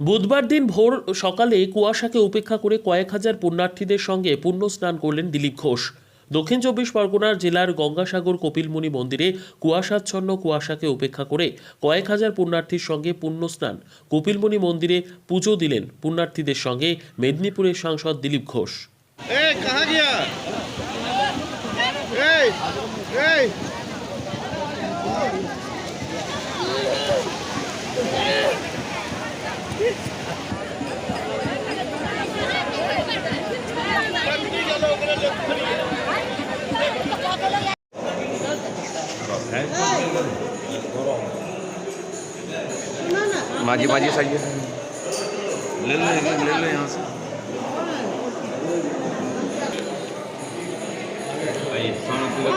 বুধবার দিন ভোর সকালে কুয়াশাকে উপেক্ষা করে কয়েক হাজার পুণ্যার্থীদের সঙ্গে পুণ্য স্নান করলেন দিলীপ ঘোষ। দক্ষিণ চব্বিশ পরগনার জেলার গঙ্গাসাগর কপিলমুনি মন্দিরে কুয়াশাকে উপেক্ষা করে কয়েক হাজার পুণ্যার্থীর সঙ্গে পুণ্য স্নান। কপিলমুনি মন্দিরে পুজো দিলেন পুণ্যার্থীদের সঙ্গে মেদিনীপুরের সাংসদ দিলীপ ঘোষ। माझी माझी सही है, ले लो यहाँ से। आइए खाना पूरा